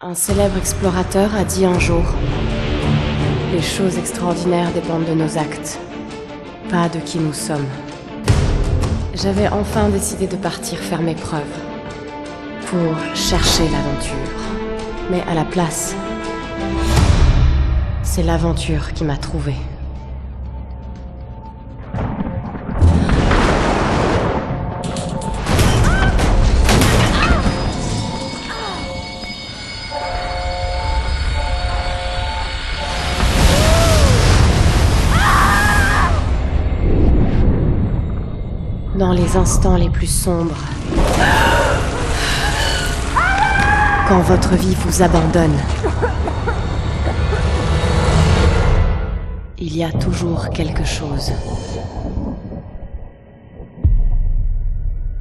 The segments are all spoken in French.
Un célèbre explorateur a dit un jour: les choses extraordinaires dépendent de nos actes, pas de qui nous sommes. J'avais enfin décidé de partir faire mes preuves, pour chercher l'aventure. Mais à la place, c'est l'aventure qui m'a trouvée. Dans les instants les plus sombres, quand votre vie vous abandonne, il y a toujours quelque chose.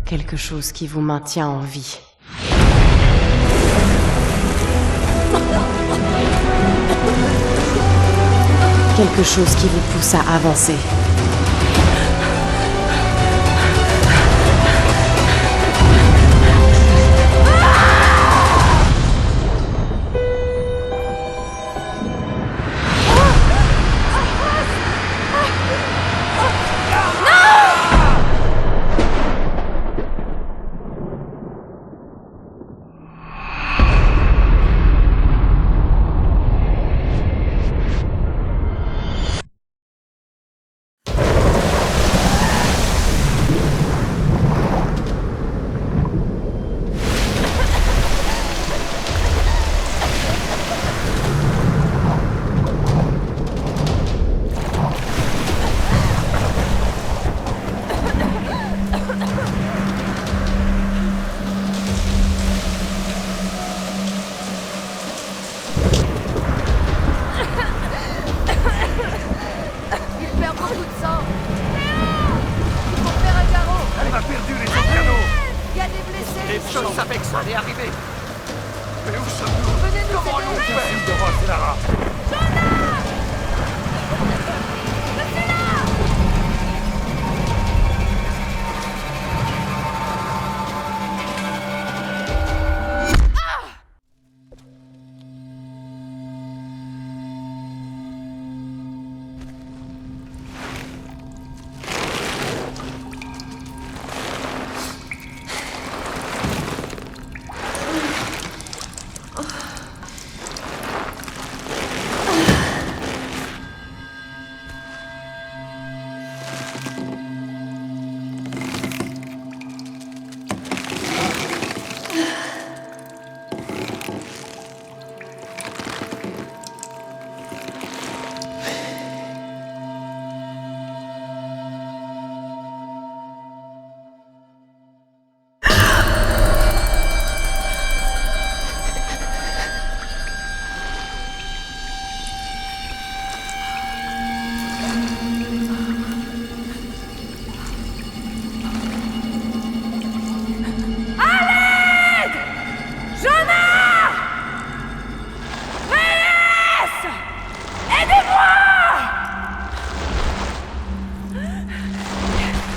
Quelque chose qui vous maintient en vie. Quelque chose qui vous pousse à avancer.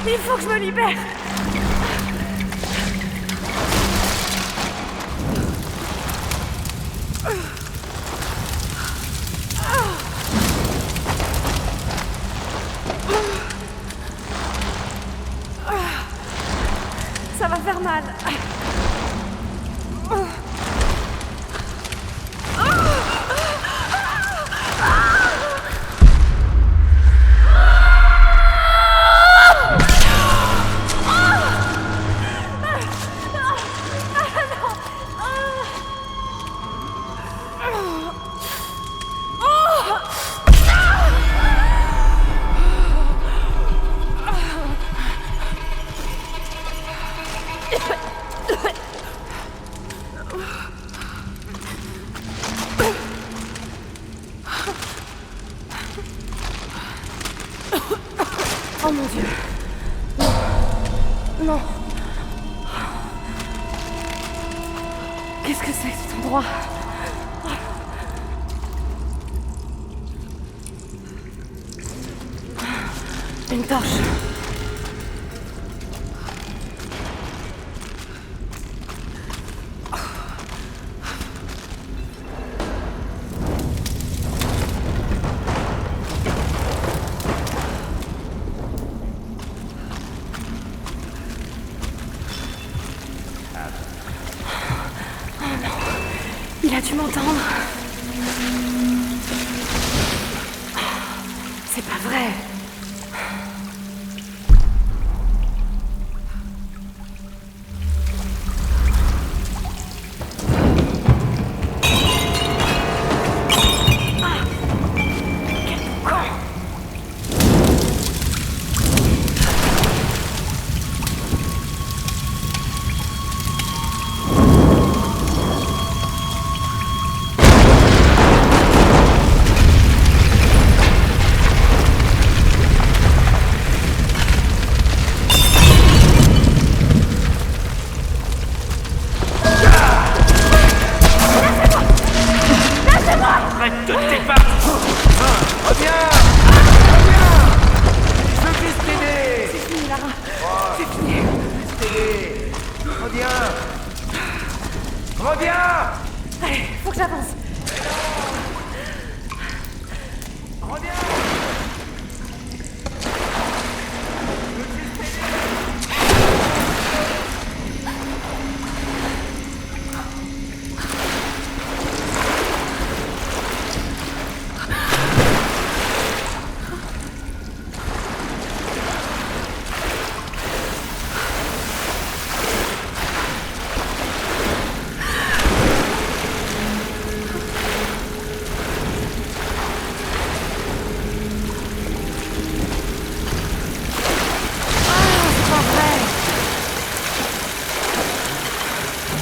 Il faut que je me libère. Ça va faire mal. Oh mon Dieu. Non. Non. Qu'est-ce que c'est cet endroit? Une torche. Il a dû m'entendre. C'est pas vrai. Reviens! Allez, faut que j'avance. Reviens!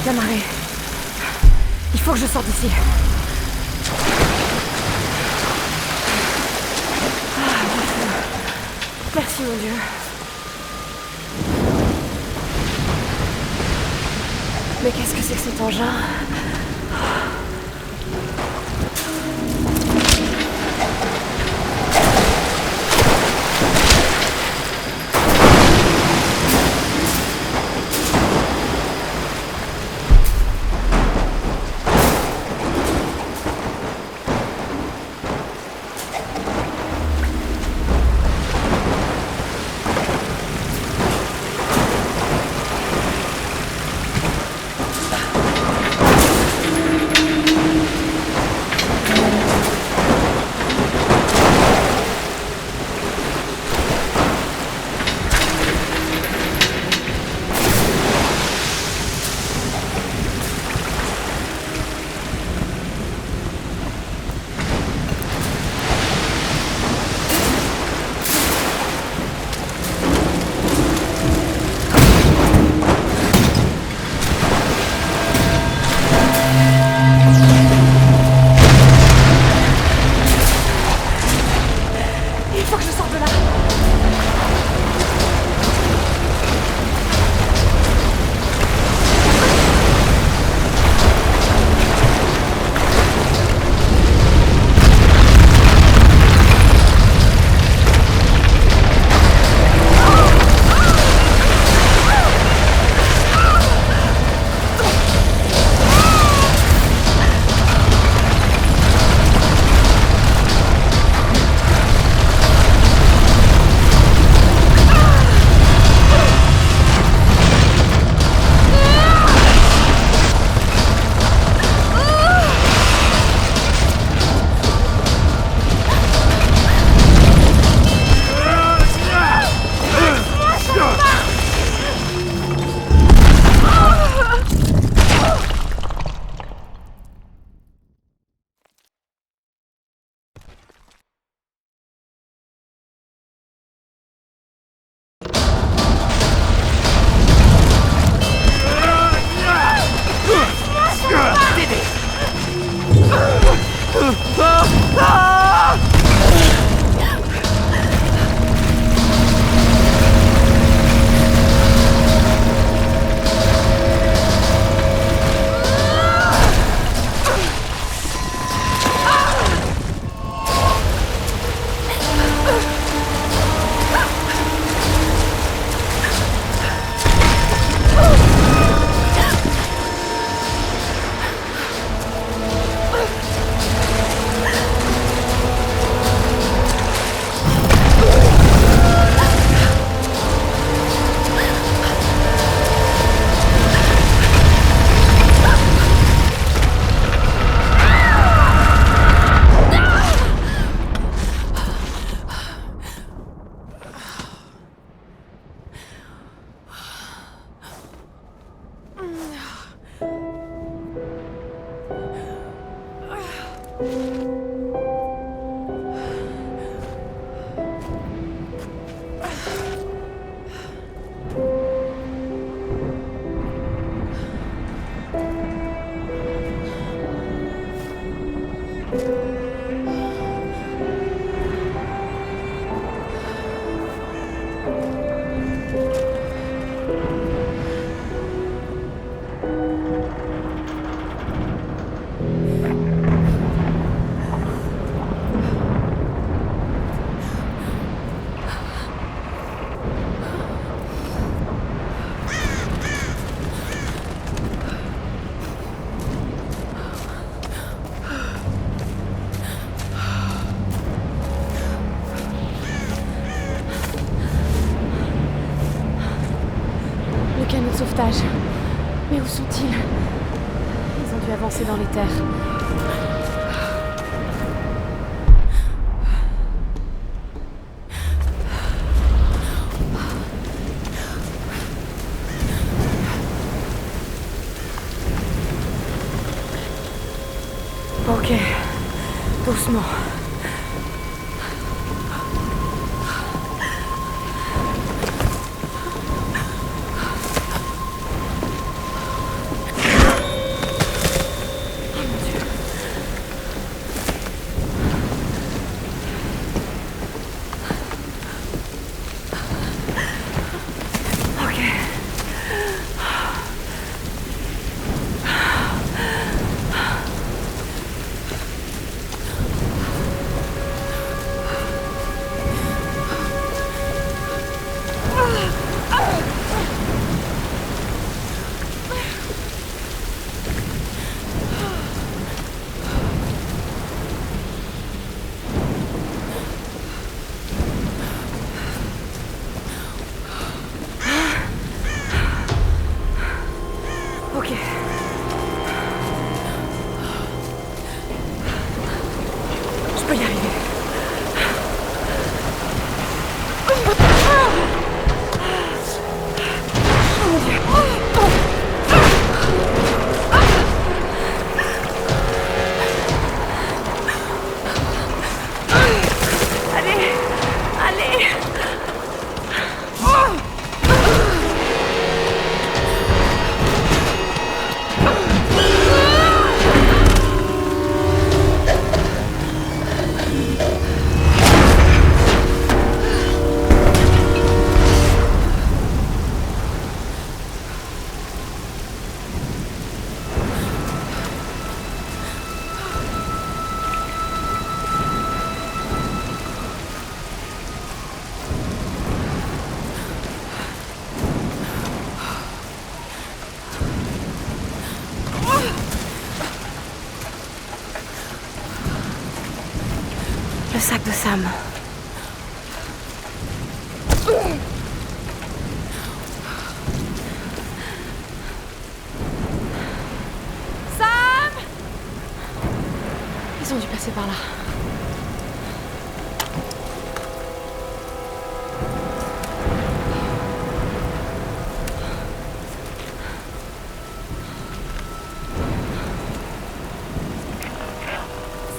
Bien marré. Il faut que je sorte d'ici. Merci mon Dieu. Mais qu'est-ce que c'est que cet engin ? Sauvetage. Mais où sont-ils? Ils ont dû avancer dans les terres. Ok. Doucement. Le sac de Sam. Sam! Ils ont dû passer par là.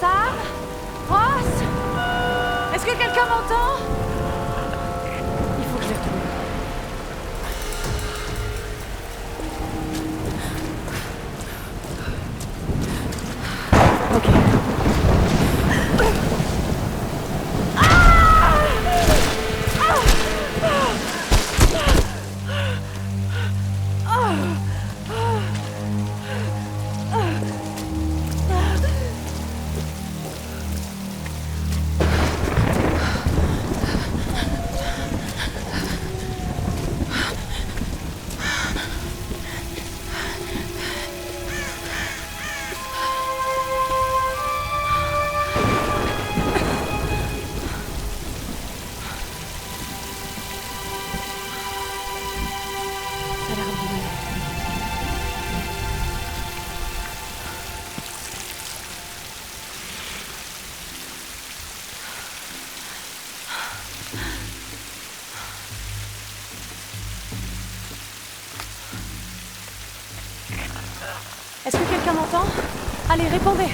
Sam? Ross? Est-ce que quelqu'un m'entend? Il faut que je les retrouve. Ok. Ça a l'air abandonné. Est-ce que quelqu'un m'entend? Allez, répondez!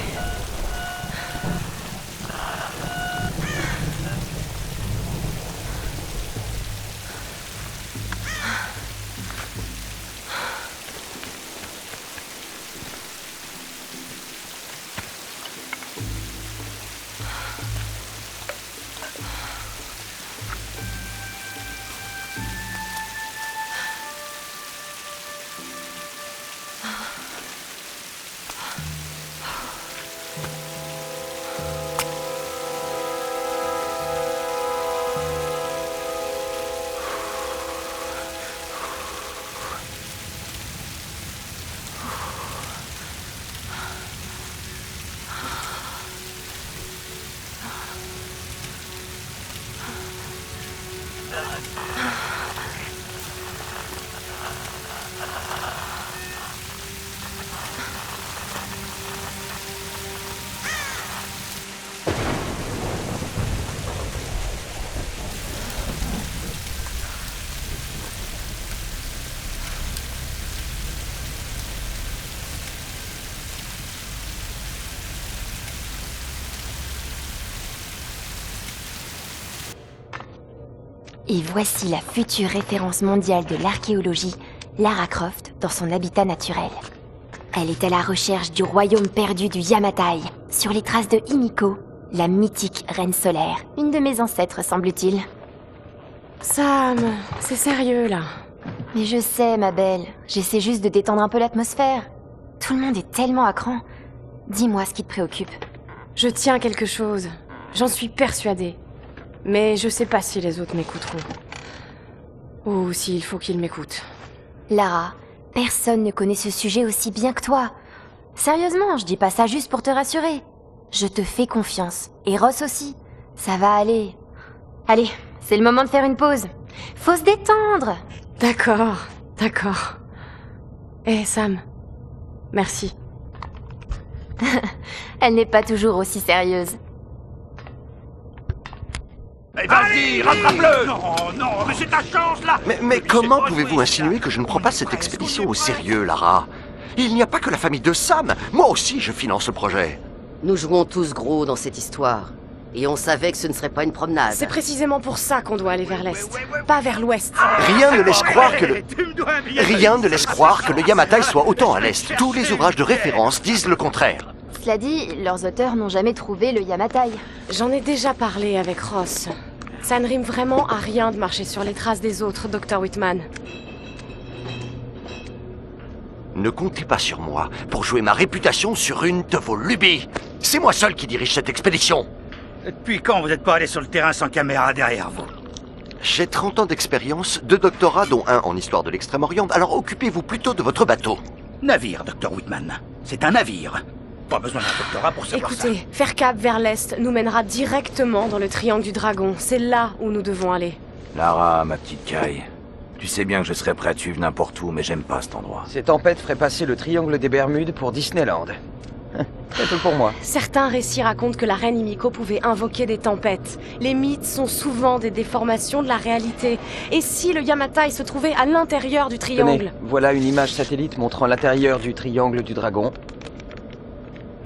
Et voici la future référence mondiale de l'archéologie, Lara Croft, dans son habitat naturel. Elle est à la recherche du royaume perdu du Yamatai, sur les traces de Himiko, la mythique reine solaire, une de mes ancêtres semble-t-il. Sam, c'est sérieux là. Mais je sais, ma belle, j'essaie juste de détendre un peu l'atmosphère. Tout le monde est tellement à cran. Dis-moi ce qui te préoccupe. Je tiens quelque chose. J'en suis persuadée. Mais je sais pas si les autres m'écouteront. Ou s'il faut qu'ils m'écoutent. Lara, personne ne connaît ce sujet aussi bien que toi. Sérieusement, je dis pas ça juste pour te rassurer. Je te fais confiance. Et Ross aussi. Ça va aller. Allez, c'est le moment de faire une pause. Faut se détendre. D'accord. Eh Sam, merci. Elle n'est pas toujours aussi sérieuse. Eh, vas-y, rattrape-le! Non, mais c'est ta chance, là! Mais comment pouvez-vous insinuer que je ne prends pas cette expédition au sérieux, Lara? Il n'y a pas que la famille de Sam. Moi aussi, je finance le projet. Nous jouons tous gros dans cette histoire. Et on savait que ce ne serait pas une promenade. C'est précisément pour ça qu'on doit aller vers l'est, pas vers l'ouest. Rien ne laisse croire que le Yamatai soit autant à l'est. Tous les ouvrages de référence disent le contraire. Cela dit, leurs auteurs n'ont jamais trouvé le Yamatai. J'en ai déjà parlé avec Ross. Ça ne rime vraiment à rien de marcher sur les traces des autres, Dr. Whitman. Ne comptez pas sur moi pour jouer ma réputation sur une de vos lubies. C'est moi seul qui dirige cette expédition. Depuis quand vous n'êtes pas allé sur le terrain sans caméra derrière vous? J'ai 30 ans d'expérience, 2 doctorats dont un en histoire de l'Extrême-Orient, alors occupez-vous plutôt de votre bateau. Navire, Dr. Whitman. C'est un navire. Pas besoin d'un doctorat pour savoir ça. Écoutez, faire cap vers l'est nous mènera directement dans le triangle du dragon. C'est là où nous devons aller. Lara, ma petite Kai, tu sais bien que je serais prêt à te suivre n'importe où, mais j'aime pas cet endroit. Ces tempêtes feraient passer le triangle des Bermudes pour Disneyland. C'est tout pour moi. Certains récits racontent que la reine Himiko pouvait invoquer des tempêtes. Les mythes sont souvent des déformations de la réalité. Et si le Yamatai se trouvait à l'intérieur du triangle? Tenez, voilà une image satellite montrant l'intérieur du triangle du dragon.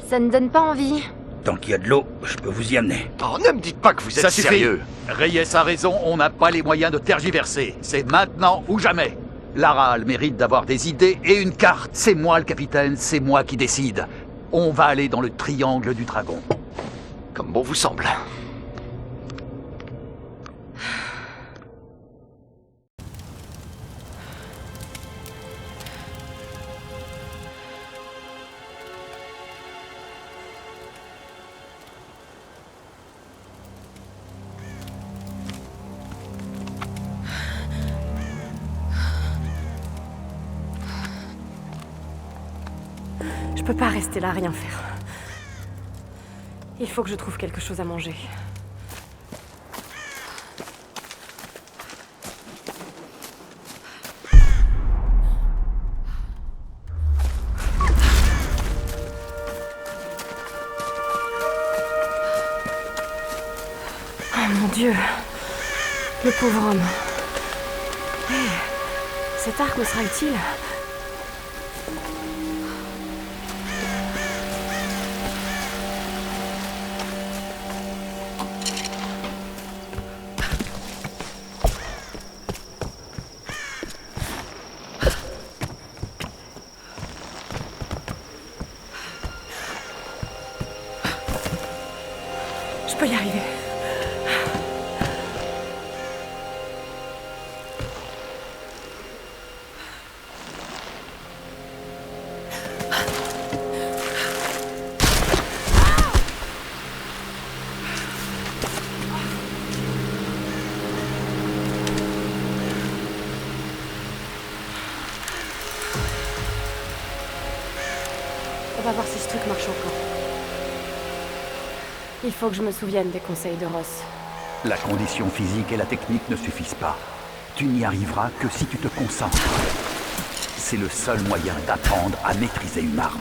Ça ne donne pas envie. Tant qu'il y a de l'eau, je peux vous y amener. Oh, ne me dites pas que vous êtes Ça suffit. sérieux. Reyes a raison, on n'a pas les moyens de tergiverser. C'est maintenant ou jamais. Lara a le mérite d'avoir des idées et une carte. C'est moi le capitaine, c'est moi qui décide. On va aller dans le triangle du dragon. Comme bon vous semble. Je peux pas rester là à rien faire. Il faut que je trouve quelque chose à manger. Oh mon Dieu! Le pauvre homme. Hé, cet arc me sera utile. Je peux y arriver. On va voir si ce truc marche encore. Il faut que je me souvienne des conseils de Ross. La condition physique et la technique ne suffisent pas. Tu n'y arriveras que si tu te concentres. C'est le seul moyen d'apprendre à maîtriser une arme.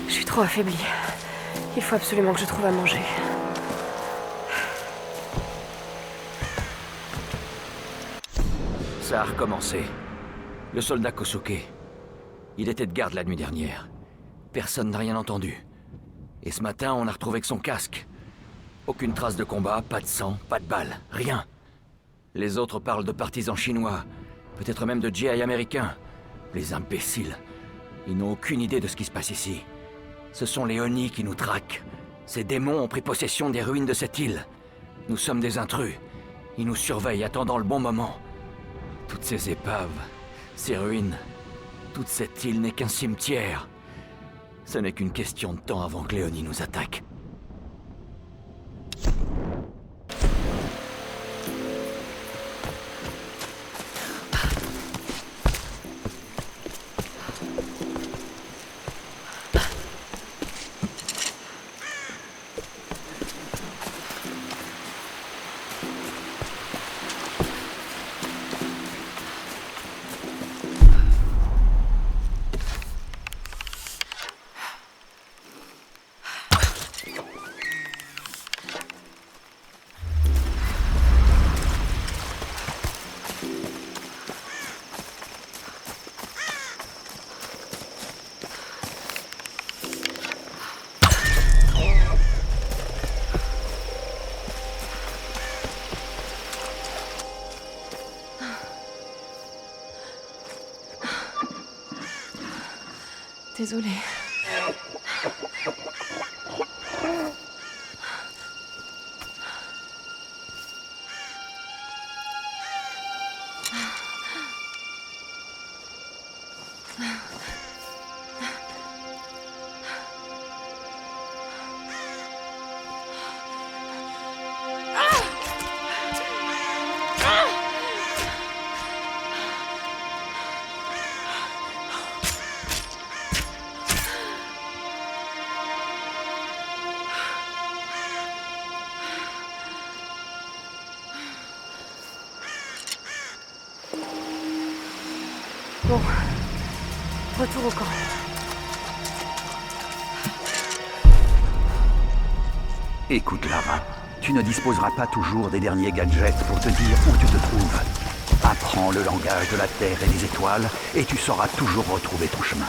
Je suis trop affaiblie. Il faut absolument que je trouve à manger. Ça a recommencé. Le soldat Kosuke. Il était de garde la nuit dernière. Personne n'a rien entendu. Et ce matin, on a retrouvé que son casque. Aucune trace de combat, pas de sang, pas de balles, rien. Les autres parlent de partisans chinois, peut-être même de GI américains. Les imbéciles. Ils n'ont aucune idée de ce qui se passe ici. Ce sont les Oni qui nous traquent. Ces démons ont pris possession des ruines de cette île. Nous sommes des intrus. Ils nous surveillent, attendant le bon moment. Toutes ces épaves, ces ruines, toute cette île n'est qu'un cimetière. Ce n'est qu'une question de temps avant que les Oni nous attaquent. Désolée. Bon, retour au camp. Écoute, Lara, tu ne disposeras pas toujours des derniers gadgets pour te dire où tu te trouves. Apprends le langage de la Terre et des étoiles, et tu sauras toujours retrouver ton chemin.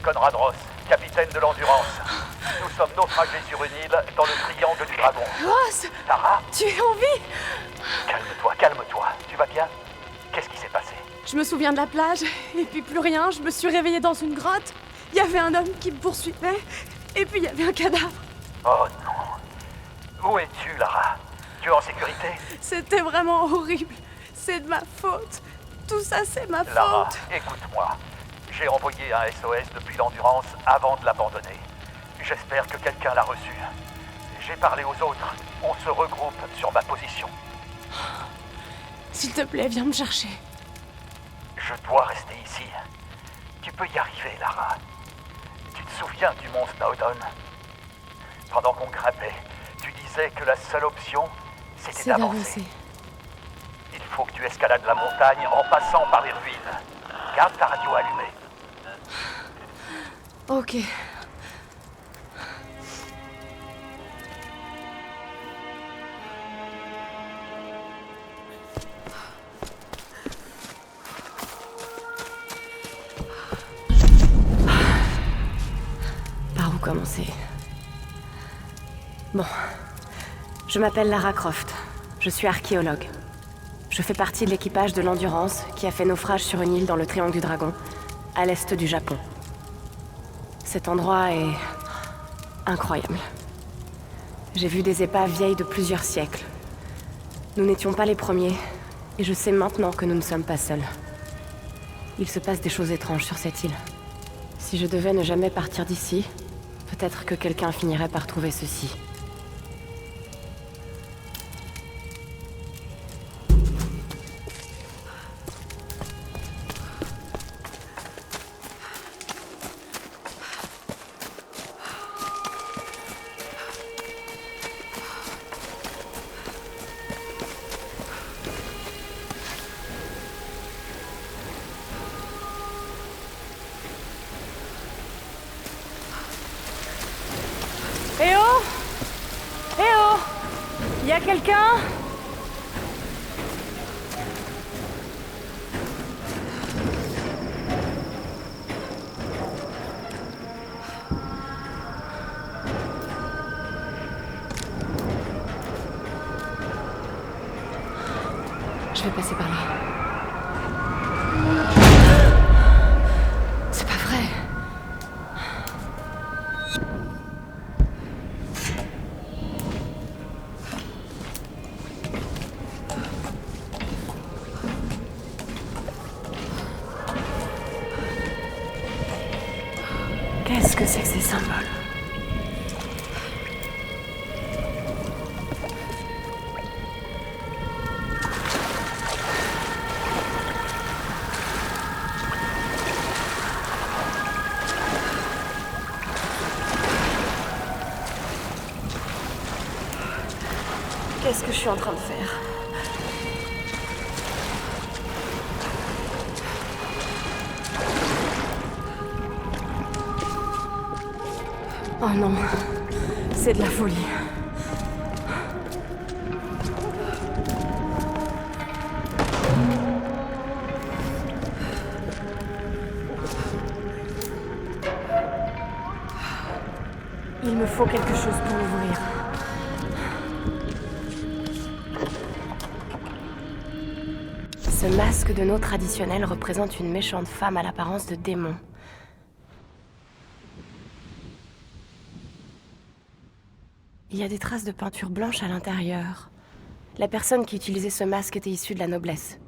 Conrad Ross, capitaine de l'Endurance. Nous sommes naufragés sur une île dans le triangle du dragon. Ross, Tara, tu es en vie? calme-toi, calme-toi. Tu vas bien? Qu'est-ce qui s'est passé? Je me souviens de la plage, et puis plus rien, je me suis réveillée dans une grotte. Il y avait un homme qui me poursuivait, et puis il y avait un cadavre. Oh non. Où es-tu, Lara? Tu es en sécurité? C'était vraiment horrible. C'est de ma faute. Tout ça, c'est ma Lara, faute. écoute-moi. J'ai envoyé un SOS depuis l'Endurance avant de l'abandonner. J'espère que quelqu'un l'a reçu. J'ai parlé aux autres. On se regroupe sur ma position. S'il te plaît, viens me chercher. Je dois rester ici. Tu peux y arriver, Lara. Tu te souviens du mont Snowdon? Pendant qu'on grimpait, tu disais que la seule option, c'était C'est d'avancer. d'avancer. Il faut que tu escalades la montagne en passant par les ruines. Garde ta radio allumée. Ok. Par où commencer? Bon. Je m'appelle Lara Croft. Je suis archéologue. Je fais partie de l'équipage de l'Endurance qui a fait naufrage sur une île dans le Triangle du Dragon, à l'est du Japon. Cet endroit est incroyable. J'ai vu des épaves vieilles de plusieurs siècles. Nous n'étions pas les premiers, et je sais maintenant que nous ne sommes pas seuls. Il se passe des choses étranges sur cette île. Si je devais ne jamais partir d'ici, peut-être que quelqu'un finirait par trouver ceci. Eh oh! Eh oh! Y a quelqu'un? Je vais passer par là. C'est pas vrai. Qu'est-ce que c'est que ces symboles? Qu'est-ce que je suis en train de faire? Oh non, c'est de la folie. Il me faut quelque chose pour l'ouvrir. Ce masque de nos traditionnel représente une méchante femme à l'apparence de démon. Il y a des traces de peinture blanche à l'intérieur. La personne qui utilisait ce masque était issue de la noblesse.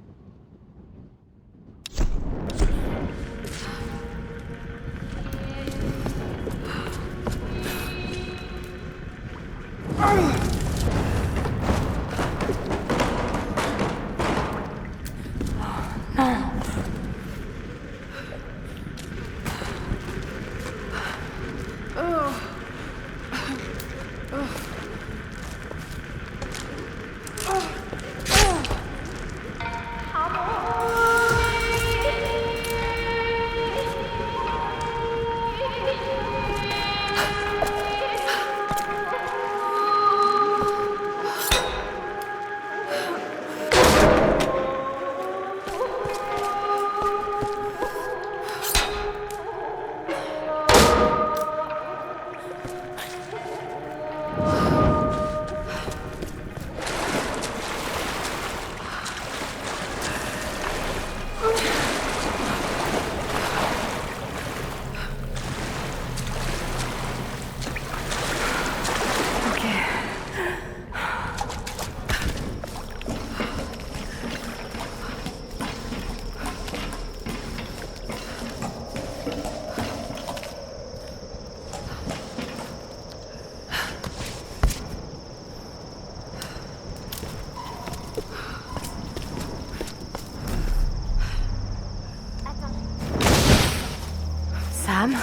Sam?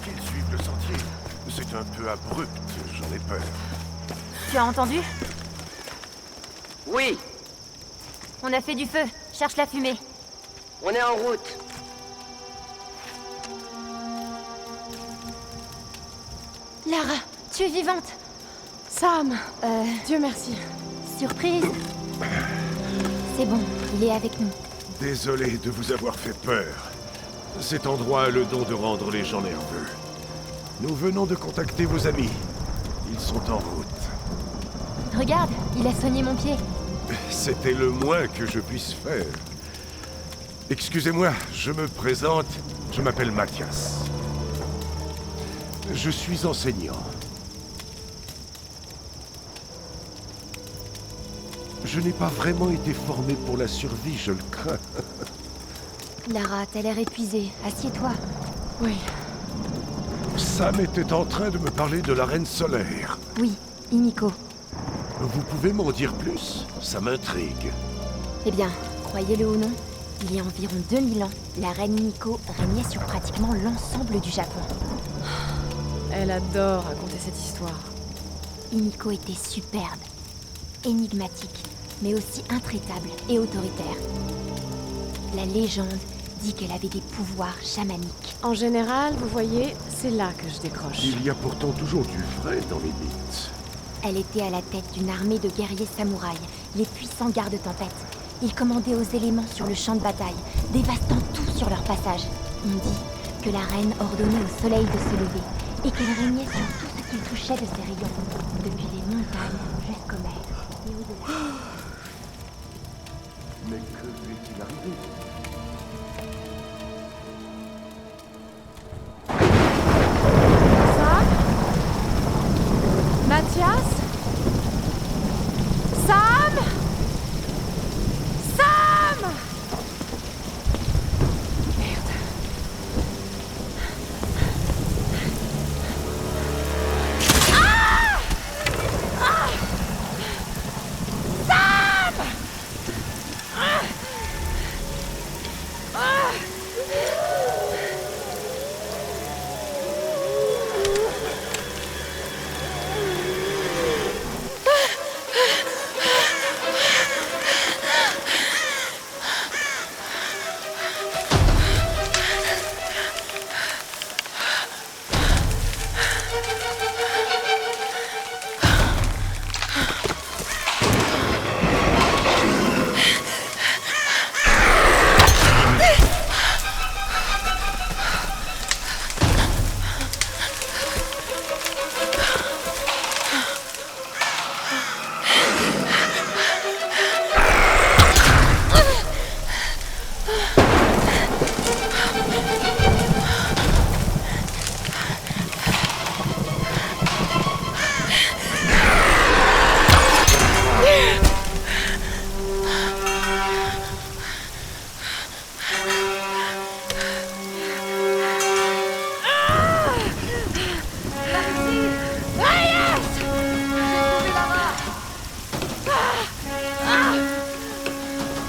Qu'ils suivent le sentier. C'est un peu abrupt, j'en ai peur. Tu as entendu? Oui, On a fait du feu. Cherche la fumée. on est en route. Lara, tu es vivante. Sam! Dieu merci. Surprise. C'est bon, il est avec nous. Désolé de vous avoir fait peur. Cet endroit a le don de rendre les gens nerveux. Nous venons de contacter vos amis. Ils sont en route. Regarde, il a soigné mon pied. C'était le moins que je puisse faire. Excusez-moi, je me présente. Je m'appelle Mathias. Je suis enseignant. Je n'ai pas vraiment été formé pour la survie, je le crains. Lara, t'as l'air épuisée. Assieds-toi. Oui. Sam était en train de me parler de la Reine Solaire. Oui, Himiko. Vous pouvez m'en dire plus? Ça m'intrigue. Eh bien, croyez-le ou non, il y a environ 2000 ans, la reine Himiko régnait sur pratiquement l'ensemble du Japon. Elle adore raconter cette histoire. Himiko était superbe, énigmatique, mais aussi intraitable et autoritaire. La légende dit qu'elle avait des pouvoirs chamaniques. En général, vous voyez, c'est là que je décroche. Il y a pourtant toujours du vrai dans les mythes. Elle était à la tête d'une armée de guerriers samouraïs, les puissants gardes-tempête. Ils commandaient aux éléments sur le champ de bataille, dévastant tout sur leur passage. On dit que la reine ordonnait au soleil de se lever et qu'elle régnait sur tout ce qui touchait de ses rayons, depuis les montagnes jusqu'aux mers et au-delà. Mais que lui est-il arrivé? Sam? Mathias? Sam? Sam! Merde.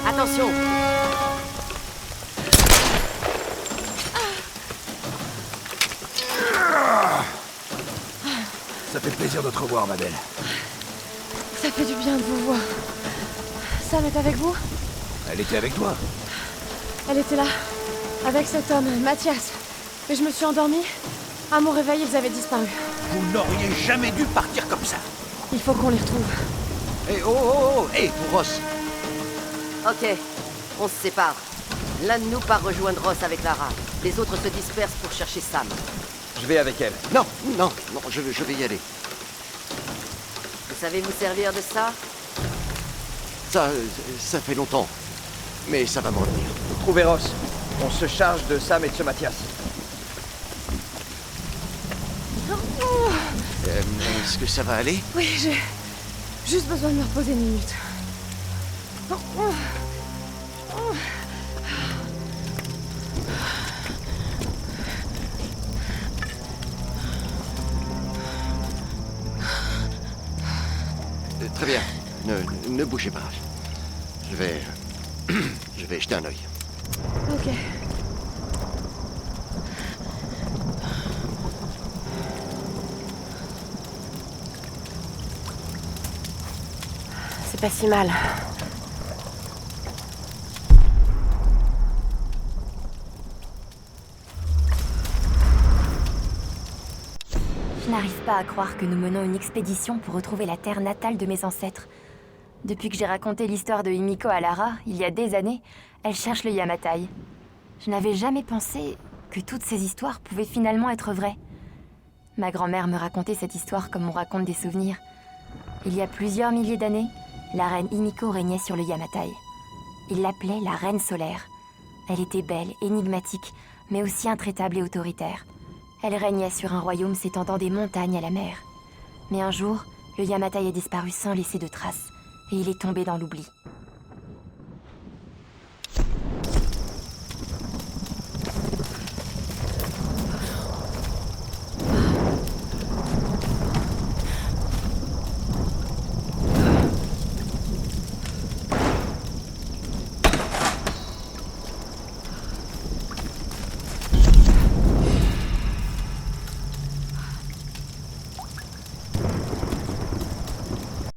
Attention! Ça fait plaisir de te revoir, ma belle. Ça fait du bien de vous voir. Sam est avec vous? Elle était avec toi. Elle était là, avec cet homme, Mathias. Et je me suis endormie. À mon réveil, ils avaient disparu. Vous n'auriez jamais dû partir comme ça. Il faut qu'on les retrouve. Eh oh, pour Ross. Ok, on se sépare. L'un de nous part rejoindre Ross avec Lara. Les autres se dispersent pour chercher Sam. Je vais avec elle. Non, je vais y aller. Vous savez vous servir de ça? Ça fait longtemps. Mais ça va me revenir. Trouvez Ross. On se charge de Sam et de ce Mathias. Est-ce que ça va aller? Oui, j'ai juste besoin de me reposer une minute. Très bien. Ne bougez pas. Je vais jeter un œil. Ok. pas si mal. Je n'arrive pas à croire que nous menons une expédition pour retrouver la terre natale de mes ancêtres. Depuis que j'ai raconté l'histoire de Himiko à Lara, il y a des années, elle cherche le Yamatai. Je n'avais jamais pensé que toutes ces histoires pouvaient finalement être vraies. Ma grand-mère me racontait cette histoire comme on raconte des souvenirs. Il y a plusieurs milliers d'années, la reine Himiko régnait sur le Yamatai. Ils l'appelaient la reine solaire. Elle était belle, énigmatique, mais aussi intraitable et autoritaire. Elle régnait sur un royaume s'étendant des montagnes à la mer. Mais un jour, le Yamatai a disparu sans laisser de traces, et il est tombé dans l'oubli.